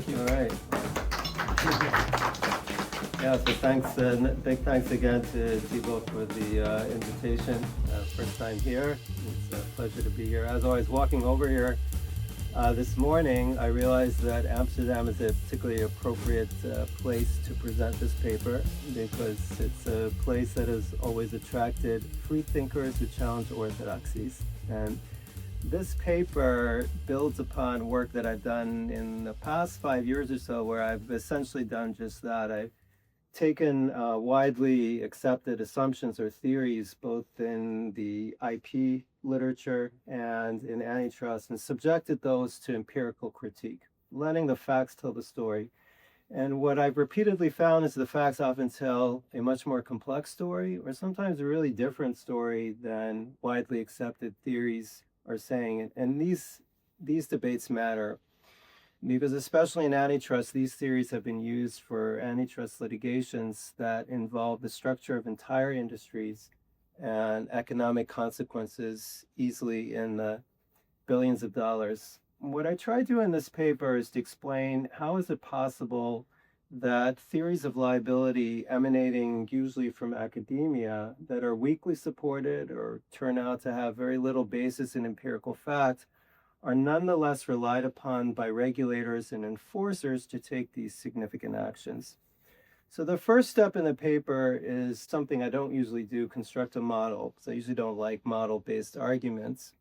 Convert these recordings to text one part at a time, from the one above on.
All right. Yeah, so thanks, big thanks again to Thibault for the invitation. First time here. It's a pleasure to be here. As always, walking over here this morning, I realized that Amsterdam is a particularly appropriate place to present this paper because it's a place that has always attracted free thinkers who challenge orthodoxies. And this paper builds upon work that I've done in the past 5 years or so, where I've essentially done just that. I've taken widely accepted assumptions or theories, both in the IP literature and in antitrust, and subjected those to empirical critique, letting the facts tell the story. And what I've repeatedly found is the facts often tell a much more complex story, or sometimes a really different story than widely accepted theories are saying. And these debates matter because, especially in antitrust, these theories have been used for antitrust litigations that involve the structure of entire industries and economic consequences easily in the billions of dollars. What I try to do in this paper is to explain how is it possible that theories of liability emanating usually from academia that are weakly supported or turn out to have very little basis in empirical fact are nonetheless relied upon by regulators and enforcers to take these significant actions. So the first step in the paper is something I don't usually do, construct a model, because I usually don't like model-based arguments.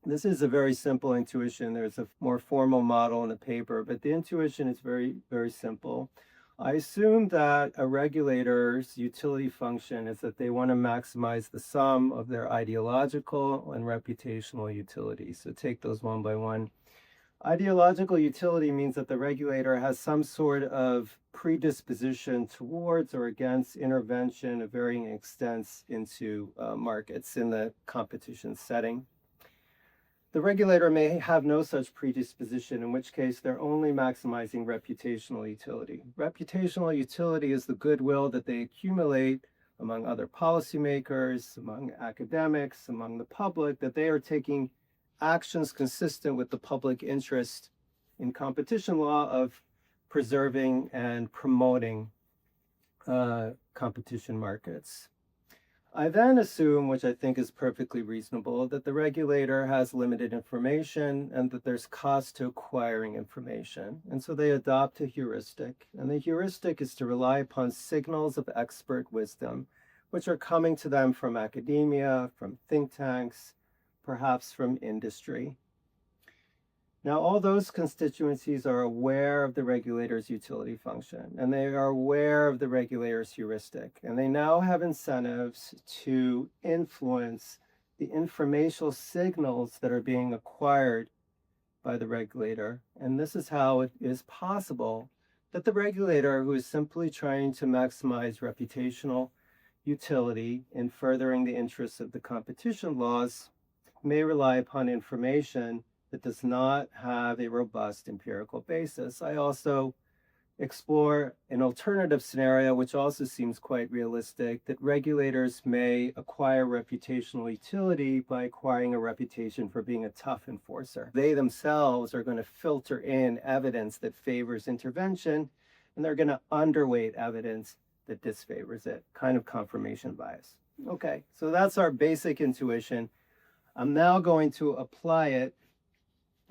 This is a very simple intuition. There's a more formal model in the paper, but the intuition is very, very simple. I assume that a regulator's utility function is that they want to maximize the sum of their ideological and reputational utility. So take those one by one. Ideological utility means that the regulator has some sort of predisposition towards or against intervention of varying extents into markets in the competition setting. The regulator may have no such predisposition, in which case they're only maximizing reputational utility. Reputational utility is the goodwill that they accumulate among other policymakers, among academics, among the public, that they are taking actions consistent with the public interest in competition law of preserving and promoting competition markets. I then assume, which I think is perfectly reasonable, that the regulator has limited information and that there's cost to acquiring information. And so they adopt a heuristic. And the heuristic is to rely upon signals of expert wisdom, which are coming to them from academia, from think tanks, perhaps from industry. Now, all those constituencies are aware of the regulator's utility function, and they are aware of the regulator's heuristic, and they now have incentives to influence the informational signals that are being acquired by the regulator. And this is how it is possible that the regulator, who is simply trying to maximize reputational utility in furthering the interests of the competition laws, may rely upon information that does not have a robust empirical basis. I also explore an alternative scenario, which also seems quite realistic, that regulators may acquire reputational utility by acquiring a reputation for being a tough enforcer. They themselves are going to filter in evidence that favors intervention, and they're going to underweight evidence that disfavors it, kind of confirmation bias. Okay, so that's our basic intuition. I'm now going to apply it,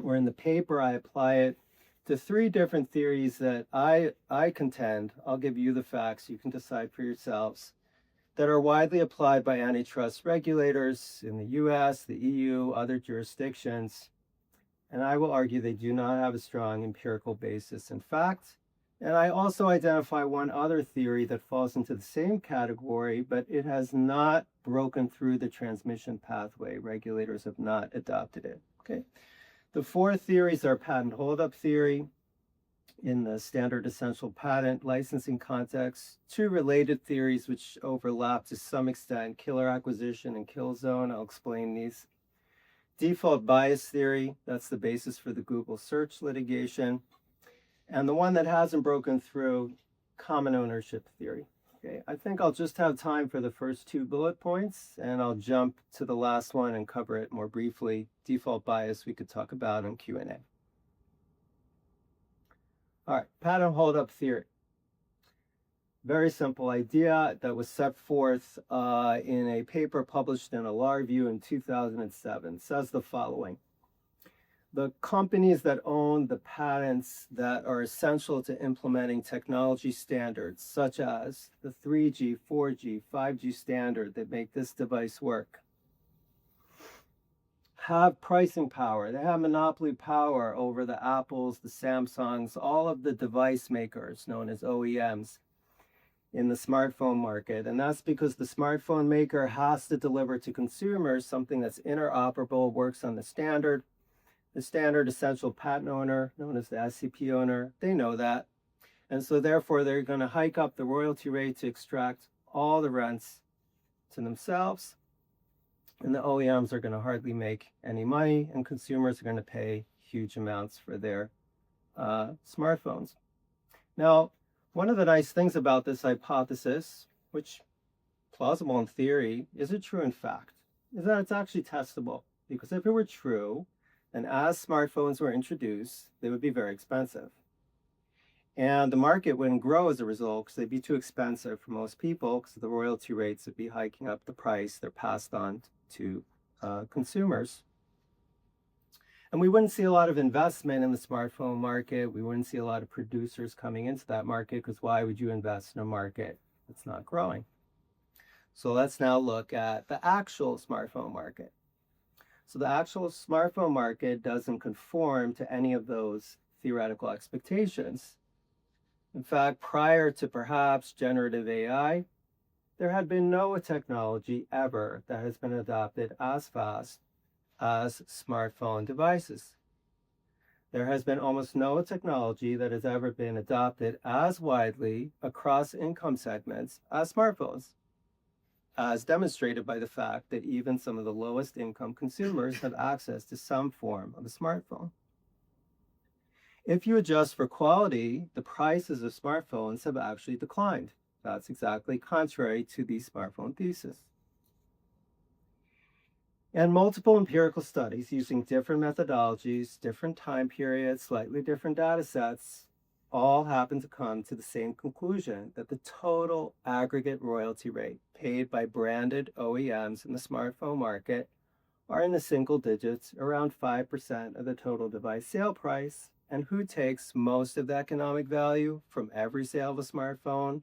or in the paper, I apply it to three different theories that I contend, I'll give you the facts, you can decide for yourselves, that are widely applied by antitrust regulators in the US, the EU, other jurisdictions. And I will argue they do not have a strong empirical basis in fact. And I also identify one other theory that falls into the same category, but it has not broken through the transmission pathway. Regulators have not adopted it. Okay. The four theories are patent holdup theory in the standard essential patent licensing context, two related theories which overlap to some extent, killer acquisition and kill zone. I'll explain these. Default bias theory, that's the basis for the Google search litigation. And the one that hasn't broken through, common ownership theory. Okay, I think I'll just have time for the first two bullet points, and I'll jump to the last one and cover it more briefly. Default bias we could talk about in Q&A. All right, patent holdup theory. Very simple idea that was set forth in a paper published in a law review in 2007. It says the following. The companies that own the patents that are essential to implementing technology standards, such as the 3G, 4G, 5G standard that make this device work, have pricing power. They have monopoly power over the Apples, the Samsungs, all of the device makers known as OEMs in the smartphone market. And that's because the smartphone maker has to deliver to consumers something that's interoperable, works on the standard essential patent owner, known as the SCP owner, they know that. And so therefore, they're going to hike up the royalty rate to extract all the rents to themselves. And the OEMs are going to hardly make any money, and consumers are going to pay huge amounts for their smartphones. Now, one of the nice things about this hypothesis, which plausible in theory, is it true in fact, is that it's actually testable. Because if it were true, and as smartphones were introduced, they would be very expensive. And the market wouldn't grow as a result because they'd be too expensive for most people because the royalty rates would be hiking up the price. They're passed on to consumers. And we wouldn't see a lot of investment in the smartphone market. We wouldn't see a lot of producers coming into that market because why would you invest in a market that's not growing? So let's now look at the actual smartphone market. So the actual smartphone market doesn't conform to any of those theoretical expectations. In fact, prior to perhaps generative AI, there had been no technology ever that has been adopted as fast as smartphone devices. There has been almost no technology that has ever been adopted as widely across income segments as smartphones, as demonstrated by the fact that even some of the lowest income consumers have access to some form of a smartphone. If you adjust for quality, the prices of smartphones have actually declined. That's exactly contrary to the smartphone thesis. And multiple empirical studies using different methodologies, different time periods, slightly different data sets, all happen to come to the same conclusion, that the total aggregate royalty rate paid by branded OEMs in the smartphone market are in the single digits, around 5% of the total device sale price. And who takes most of the economic value from every sale of a smartphone?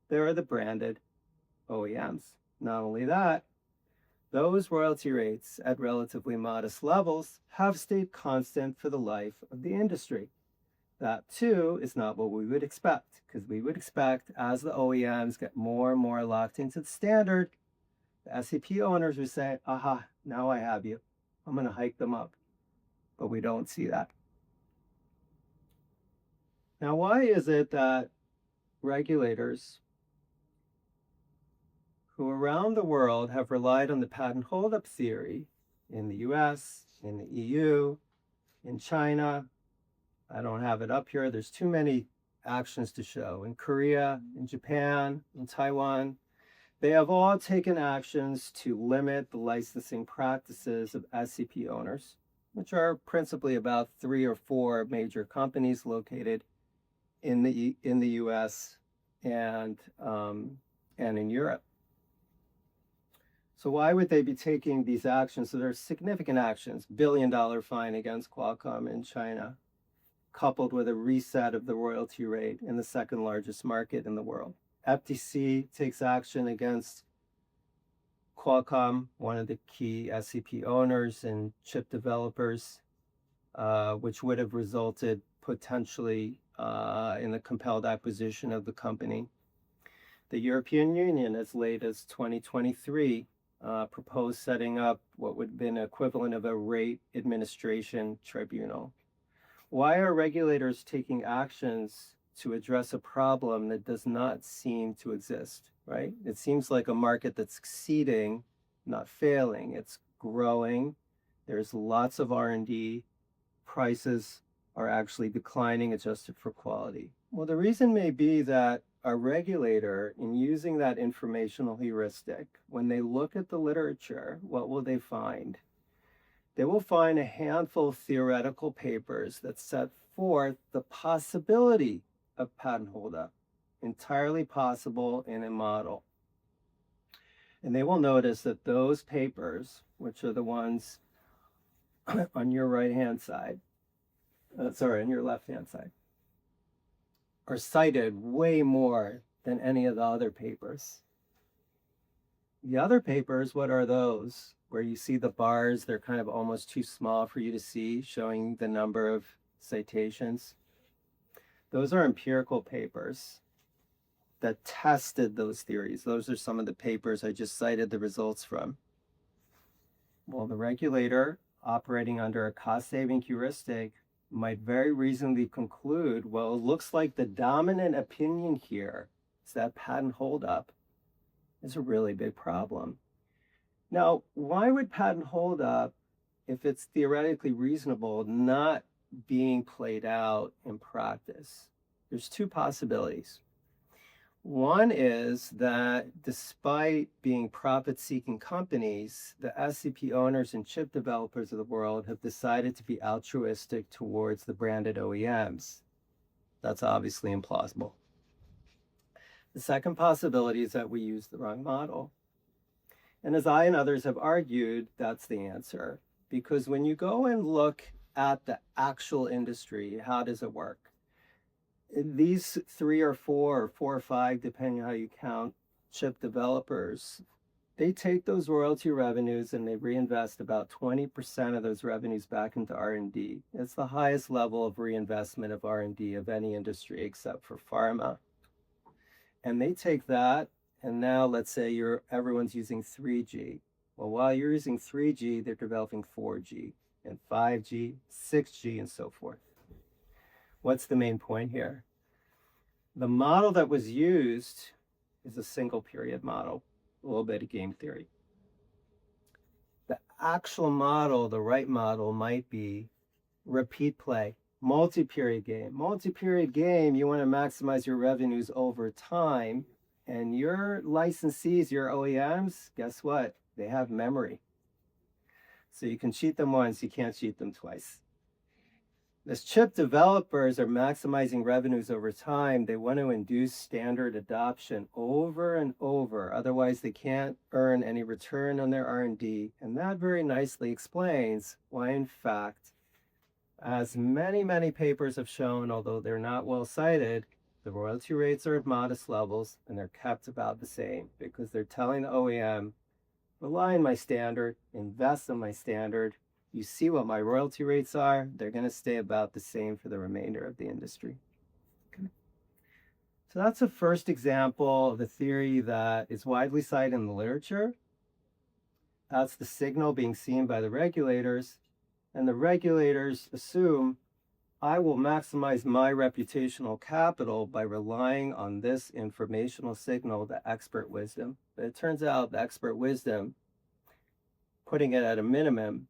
There are the branded OEMs. Not only that, those royalty rates at relatively modest levels have stayed constant for the life of the industry. That too is not what we would expect, because we would expect as the OEMs get more and more locked into the standard, the SCP owners would say, aha, now I have you. I'm going to hike them up. But we don't see that. Now, why is it that regulators who around the world have relied on the patent holdup theory in the US, in the EU, in China, I don't have it up here, there's too many actions to show, in Korea, in Japan, in Taiwan, they have all taken actions to limit the licensing practices of SCP owners, which are principally about 3 or 4 major companies located in the US and in Europe. So why would they be taking these actions? So there's significant actions, $1 billion fine against Qualcomm in China, coupled with a reset of the royalty rate in the second largest market in the world. FTC takes action against Qualcomm, one of the key SCP owners and chip developers, which would have resulted potentially in the compelled acquisition of the company. The European Union, as late as 2023, proposed setting up what would have been equivalent of a rate administration tribunal. Why are regulators taking actions to address a problem that does not seem to exist, right? It seems like a market that's succeeding, not failing. It's growing. There's lots of R&D. Prices are actually declining, adjusted for quality. Well, the reason may be that a regulator, in using that informational heuristic, when they look at the literature, what will they find? They will find a handful of theoretical papers that set forth the possibility of patent holdup, entirely possible in a model. And they will notice that those papers, which are the ones on your right-hand side, on your left-hand side, are cited way more than any of the other papers. The other papers, what are those? Where you see the bars, they're kind of almost too small for you to see, showing the number of citations. Those are empirical papers that tested those theories. Those are some of the papers I just cited the results from. Well, the regulator, operating under a cost-saving heuristic, might very reasonably conclude, well, it looks like the dominant opinion here is that patent holdup is a really big problem. Now, why would patent holdup, if it's theoretically reasonable, not being played out in practice? There's two possibilities. One is that despite being profit-seeking companies, the SCP owners and chip developers of the world have decided to be altruistic towards the branded OEMs. That's obviously implausible. The second possibility is that we use the wrong model. And as I and others have argued, that's the answer. Because when you go and look at the actual industry, how does it work? These 3 or 4 or 4 or 5, depending on how you count, chip developers, they take those royalty revenues and they reinvest about 20% of those revenues back into R&D. It's the highest level of reinvestment of R&D of any industry except for pharma. And they take that, and now let's say everyone's using 3G. Well, while you're using 3G, they're developing 4G and 5G, 6G, and so forth. What's the main point here? The model that was used is a single period model, a little bit of game theory. The actual model, the right model, might be repeat play, multi-period game. Multi-period game, you want to maximize your revenues over time, and your licensees, your OEMs, guess what? They have memory. So you can cheat them once, you can't cheat them twice. As chip developers are maximizing revenues over time, they want to induce standard adoption over and over. Otherwise, they can't earn any return on their R&D. And that very nicely explains why, in fact, as many papers have shown, although they're not well cited, the royalty rates are at modest levels and they're kept about the same because they're telling the OEM, rely on my standard, invest in my standard. You see what my royalty rates are, they're going to stay about the same for the remainder of the industry. Okay. So that's a first example of a theory that is widely cited in the literature. That's the signal being seen by the regulators, and the regulators assume I will maximize my reputational capital by relying on this informational signal, the expert wisdom. But it turns out the expert wisdom, putting it at a minimum,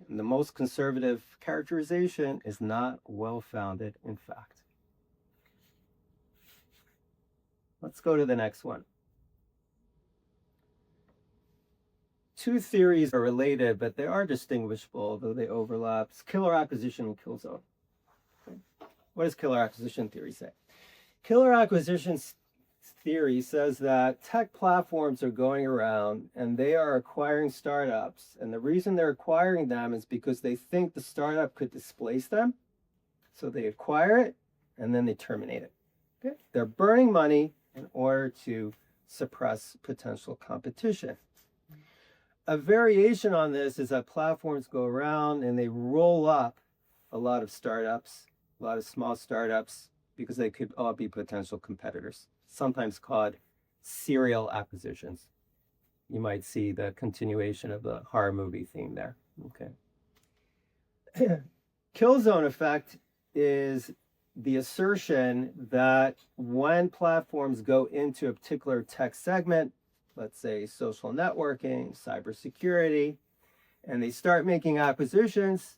and the most conservative characterization, is not well-founded, in fact. Let's go to the next one. Two theories are related, but they are distinguishable, though they overlap. It's killer acquisition and kill zone. Okay. What does killer acquisition theory say? Killer acquisition theory says that tech platforms are going around and they are acquiring startups. And the reason they're acquiring them is because they think the startup could displace them. So they acquire it and then they terminate it. Okay? They're burning money in order to suppress potential competition. A variation on this is that platforms go around and they roll up a lot of startups, a lot of small startups, because they could all be potential competitors, sometimes called serial acquisitions. You might see the continuation of the horror movie theme there. Okay. Kill zone effect is the assertion that when platforms go into a particular tech segment, let's say social networking, cybersecurity, and they start making acquisitions,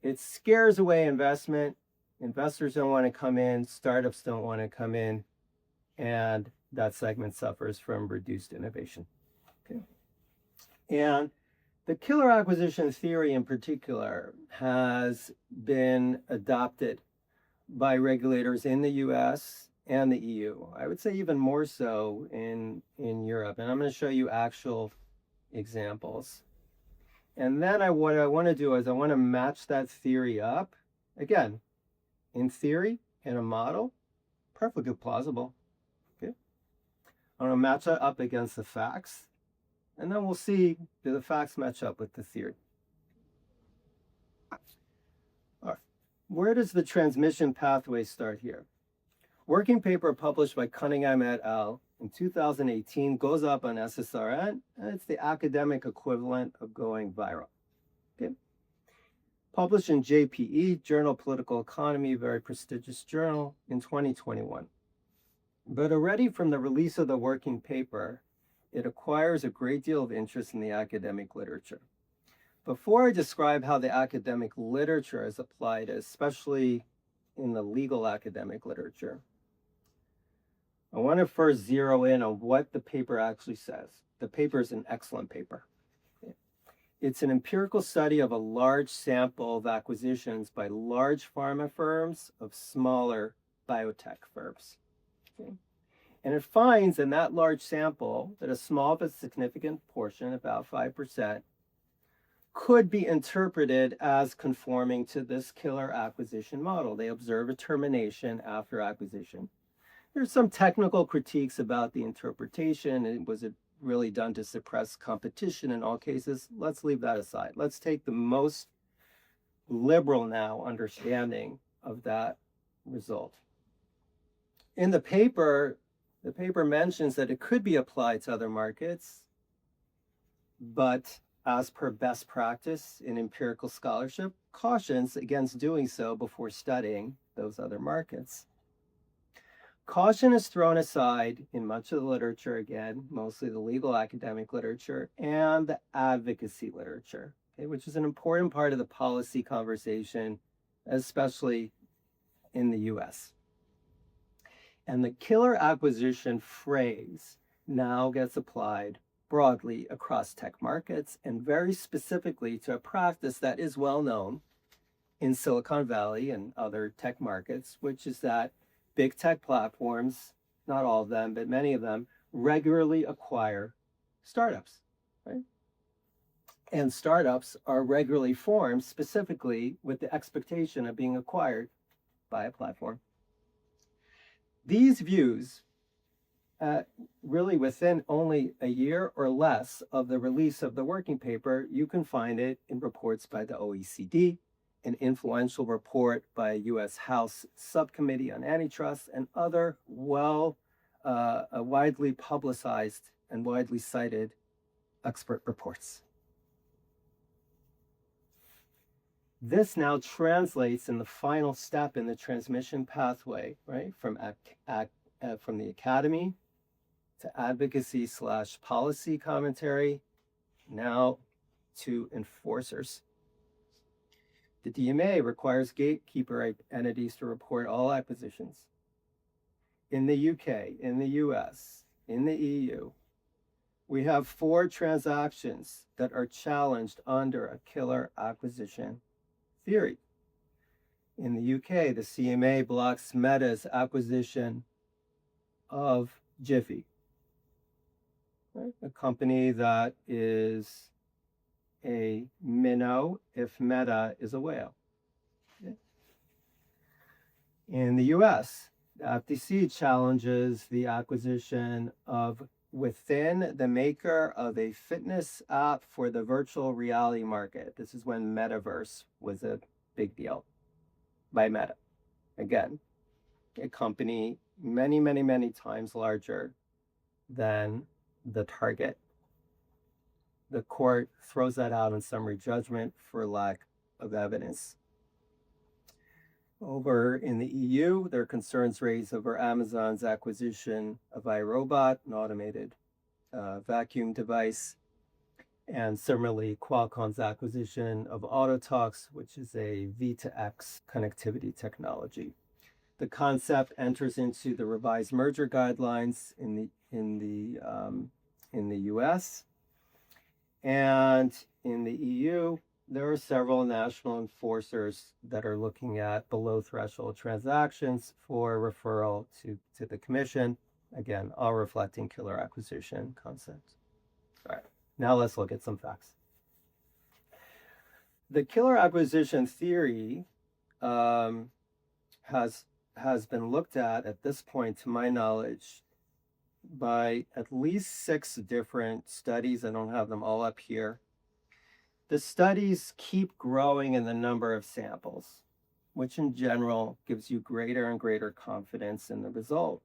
it scares away investment. Investors don't want to come in, startups don't want to come in, and that segment suffers from reduced innovation. Okay. And The killer acquisition theory in particular has been adopted by regulators in the US and the EU. I would say even more so in Europe. And I'm going to show you actual examples. And then what I want to do is I want to match that theory up. Again, in theory, in a model, perfectly plausible. Okay. I want to match that up against the facts. And then we'll see, do the facts match up with the theory? All right. Where does the transmission pathway start here? Working paper published by Cunningham et al. In 2018 goes up on SSRN, and it's the academic equivalent of going viral. Okay. Published in JPE, Journal of Political Economy, very prestigious journal, in 2021. But already from the release of the working paper, it acquires a great deal of interest in the academic literature. Before I describe how the academic literature is applied, especially in the legal academic literature, I want to first zero in on what the paper actually says. The paper is an excellent paper. It's an empirical study of a large sample of acquisitions by large pharma firms of smaller biotech firms. Okay. And it finds in that large sample that a small but significant portion, about 5%, could be interpreted as conforming to this killer acquisition model. They observe a termination after acquisition. There's some technical critiques about the interpretation, and was it really done to suppress competition in all cases? Let's leave that aside. Let's take the most liberal now understanding of that result. In the paper mentions that it could be applied to other markets, but as per best practice in empirical scholarship, cautions against doing so before studying those other markets. Caution is thrown aside in much of the literature, again, mostly the legal academic literature and the advocacy literature, okay, which is an important part of the policy conversation, especially in the US. And the killer acquisition phrase now gets applied broadly across tech markets and very specifically to a practice that is well known in Silicon Valley and other tech markets, which is that big tech platforms, not all of them, but many of them, regularly acquire startups, right? And startups are regularly formed specifically with the expectation of being acquired by a platform. These views, really within only a year or less of the release of the working paper, you can find it in reports by the OECD, an influential report by a U.S. House Subcommittee on Antitrust, and other widely publicized and widely cited expert reports. This now translates in the final step in the transmission pathway, right, from the academy to advocacy/policy commentary, now to enforcers. The DMA requires gatekeeper entities to report all acquisitions. In the UK, in the US, in the EU, we have 4 transactions that are challenged under a killer acquisition theory. In the UK, the CMA blocks Meta's acquisition of Jiffy, right? A company that is a minnow if Meta is a whale. Okay. In the US, the FTC challenges the acquisition of Within, the maker of a fitness app for the virtual reality market. This is when Metaverse was a big deal, by Meta. Again, a company many, many, many times larger than the target. The court throws that out in summary judgment for lack of evidence. Over in the EU, there are concerns raised over Amazon's acquisition of iRobot, an automated vacuum device, and similarly Qualcomm's acquisition of Autotalks, which is a V2X connectivity technology. The concept enters into the revised merger guidelines in the US, And in the EU, there are several national enforcers that are looking at below threshold transactions for referral to the commission. Again, all reflecting killer acquisition concepts. All right, now let's look at some facts. The killer acquisition theory has been looked at this point, to my knowledge, by at least 6 different studies. I don't have them all up here. The studies keep growing in the number of samples, which in general gives you greater and greater confidence in the result.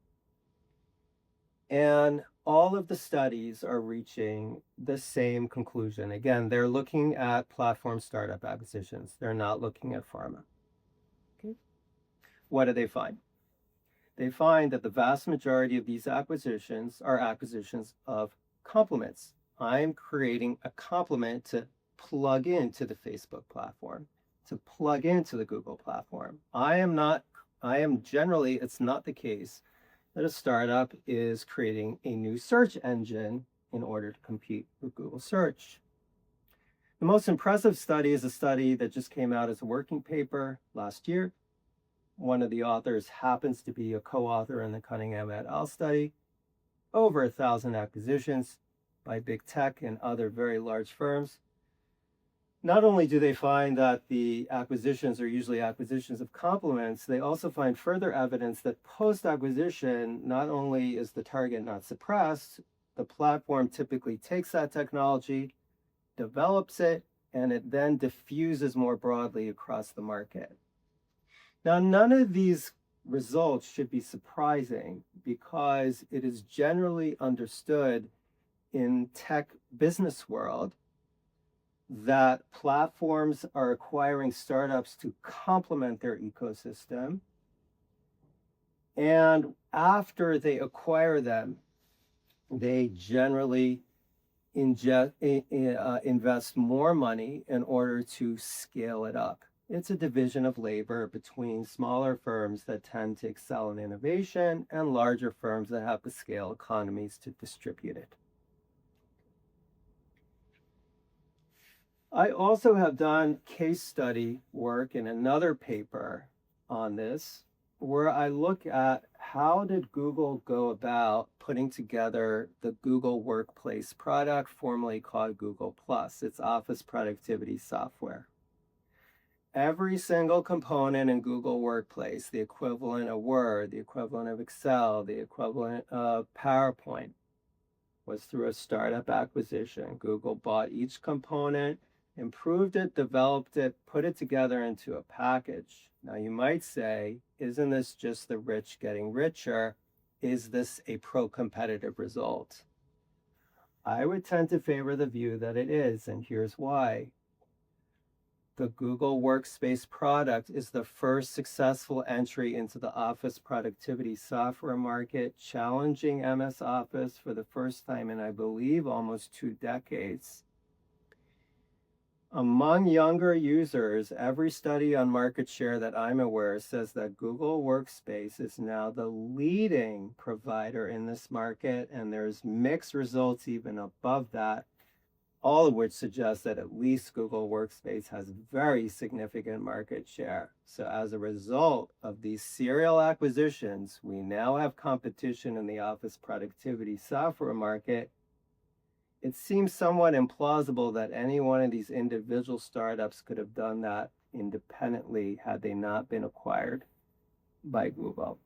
And all of the studies are reaching the same conclusion. Again, they're looking at platform startup acquisitions. They're not looking at pharma. Okay. What do they find? They find that the vast majority of these acquisitions are acquisitions of complements. I'm creating a complement to plug into the Facebook platform, to plug into the Google platform. Generally, it's not the case that a startup is creating a new search engine in order to compete with Google search. The most impressive study is a study that just came out as a working paper last year. One of the authors happens to be a co-author in the Cunningham et al. Study. Over 1,000 acquisitions by big tech and other very large firms. Not only do they find that the acquisitions are usually acquisitions of complements, they also find further evidence that post-acquisition, not only is the target not suppressed, the platform typically takes that technology, develops it, and it then diffuses more broadly across the market. Now, none of these results should be surprising because it is generally understood in tech business world that platforms are acquiring startups to complement their ecosystem. And after they acquire them, they generally invest more money in order to scale it up. It's a division of labor between smaller firms that tend to excel in innovation and larger firms that have the scale economies to distribute it. I also have done case study work in another paper on this, where I look at how did Google go about putting together the Google Workplace product, formerly called Google Plus, its office productivity software. Every single component in Google Workplace, the equivalent of Word, the equivalent of Excel, the equivalent of PowerPoint, was through a startup acquisition. Google bought each component, improved it, developed it, put it together into a package. Now you might say, isn't this just the rich getting richer? Is this a pro-competitive result? I would tend to favor the view that it is, and here's why. The Google Workspace product is the first successful entry into the office productivity software market, challenging MS Office for the first time in, I believe, almost 2 decades. Among younger users, every study on market share that I'm aware says that Google Workspace is now the leading provider in this market, and there's mixed results even above that, all of which suggests that at least Google Workspace has very significant market share. So as a result of these serial acquisitions, we now have competition in the office productivity software market. It seems somewhat implausible that any one of these individual startups could have done that independently had they not been acquired by Google.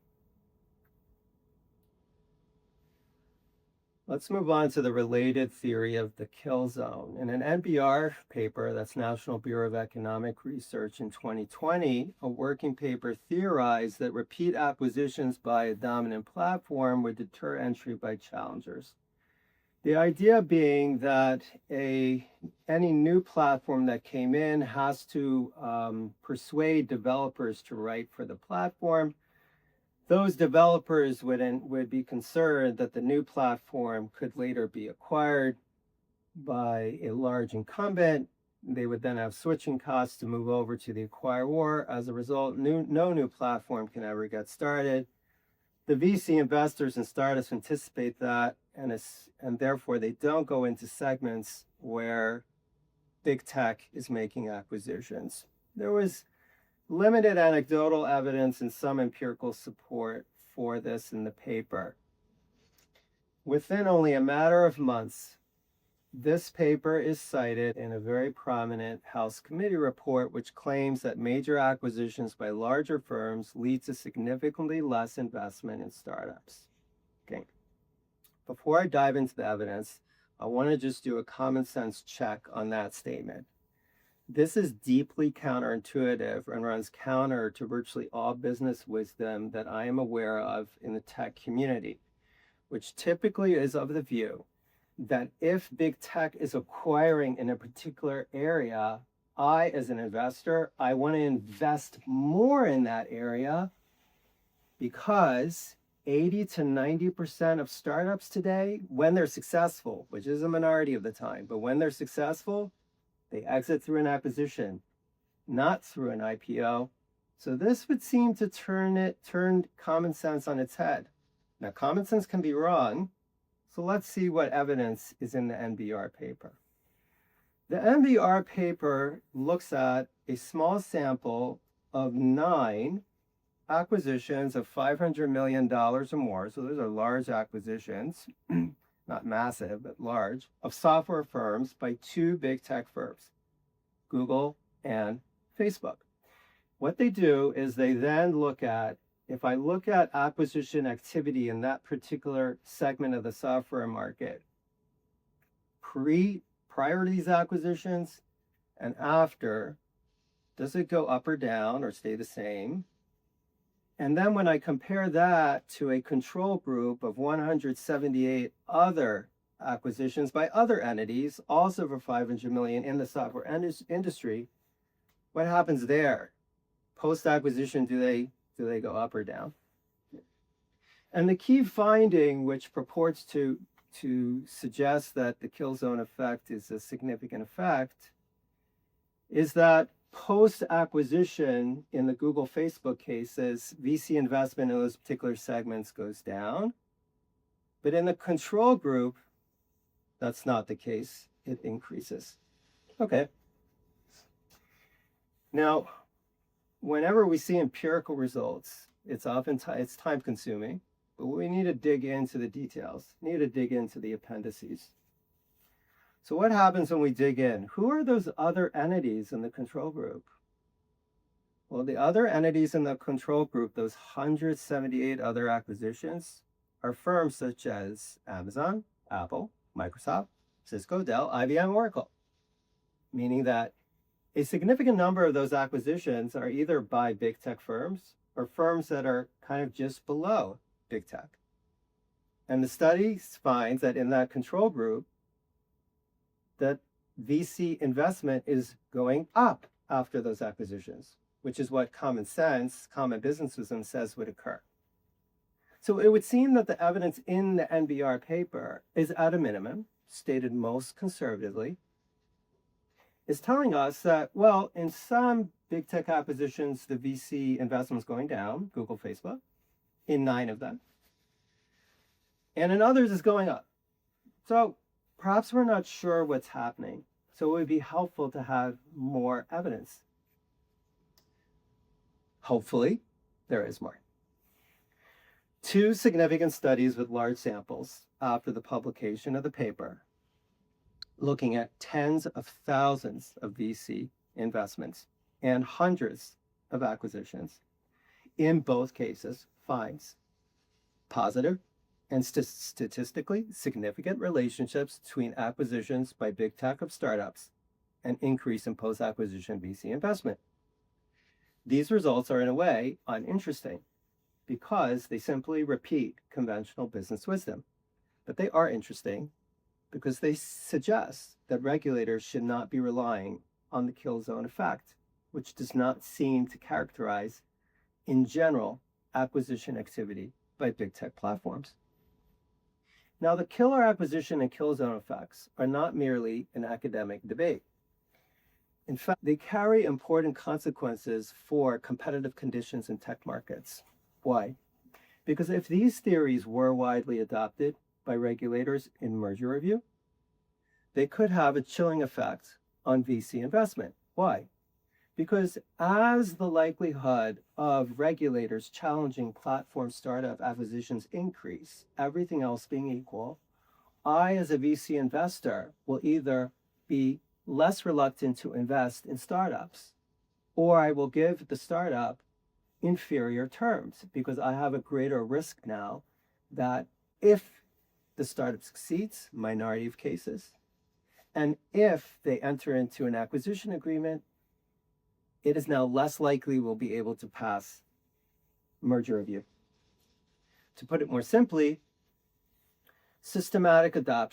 Let's move on to the related theory of the kill zone. In an NBR paper, that's National Bureau of Economic Research, in 2020, a working paper theorized that repeat acquisitions by a dominant platform would deter entry by challengers. The idea being that any new platform that came in has to persuade developers to write for the platform. Those developers would be concerned that the new platform could later be acquired by a large incumbent. They would then have switching costs to move over to the acquirer. As a result, no new platform can ever get started. The VC investors and startups anticipate that, and therefore they don't go into segments where big tech is making acquisitions. There was limited anecdotal evidence and some empirical support for this in the paper. Within only a matter of months, this paper is cited in a very prominent House committee report, which claims that major acquisitions by larger firms lead to significantly less investment in startups. Okay. Before I dive into the evidence, I want to just do a common sense check on that statement. This is deeply counterintuitive and runs counter to virtually all business wisdom that I am aware of in the tech community, which typically is of the view that if big tech is acquiring in a particular area, I, as an investor, I want to invest more in that area because 80 to 90% of startups today, when they're successful, which is a minority of the time, but when they're successful, they exit through an acquisition, not through an IPO. So this would seem to turn common sense on its head. Now, common sense can be wrong, so let's see what evidence is in the NBR paper. The NBR paper looks at a small sample of 9 acquisitions of $500 million or more, so those are large acquisitions, not massive, but large, of software firms by 2 big tech firms, Google and Facebook. What they do is they then look at, if I look at acquisition activity in that particular segment of the software market, prior to these acquisitions and after, does it go up or down or stay the same? And then when I compare that to a control group of 178 other acquisitions by other entities, also for 500 million in the software industry, what happens there? Post-acquisition, do they go up or down? And the key finding, which purports to suggest that the kill zone effect is a significant effect, is that post-acquisition in the Google Facebook cases, VC investment in those particular segments goes down. But in the control group, that's not the case. It increases. Okay. Now, whenever we see empirical results, it's time consuming, but we need to dig into the details, need to dig into the appendices. So what happens when we dig in? Who are those other entities in the control group? Well, the other entities in the control group, those 178 other acquisitions, are firms such as Amazon, Apple, Microsoft, Cisco, Dell, IBM, Oracle, meaning that a significant number of those acquisitions are either by big tech firms or firms that are kind of just below big tech. And the study finds that in that control group, that VC investment is going up after those acquisitions, which is what common sense, common business wisdom says would occur. So it would seem that the evidence in the NBR paper is at a minimum, stated most conservatively, is telling us that, well, in some big tech acquisitions, the VC investment is going down, Google, Facebook, in 9 of them. And in others, it's going up. So perhaps we're not sure what's happening. So it would be helpful to have more evidence. Hopefully, there is more. 2 significant studies with large samples after the publication of the paper, looking at tens of thousands of VC investments and hundreds of acquisitions, in both cases, finds positive and statistically significant relationships between acquisitions by big tech of startups and increase in post-acquisition VC investment. These results are in a way uninteresting because they simply repeat conventional business wisdom, but they are interesting because they suggest that regulators should not be relying on the kill zone effect, which does not seem to characterize, in general, acquisition activity by big tech platforms. Now, the killer acquisition and kill zone effects are not merely an academic debate. In fact, they carry important consequences for competitive conditions in tech markets. Why? Because if these theories were widely adopted by regulators in merger review, they could have a chilling effect on VC investment. Why? Because as the likelihood of regulators challenging platform startup acquisitions increase, everything else being equal, I, as a VC investor, will either be less reluctant to invest in startups, or I will give the startup inferior terms because I have a greater risk now that if the startup succeeds, minority of cases, and if they enter into an acquisition agreement, it is now less likely we'll be able to pass merger review. To put it more simply, systematic adoption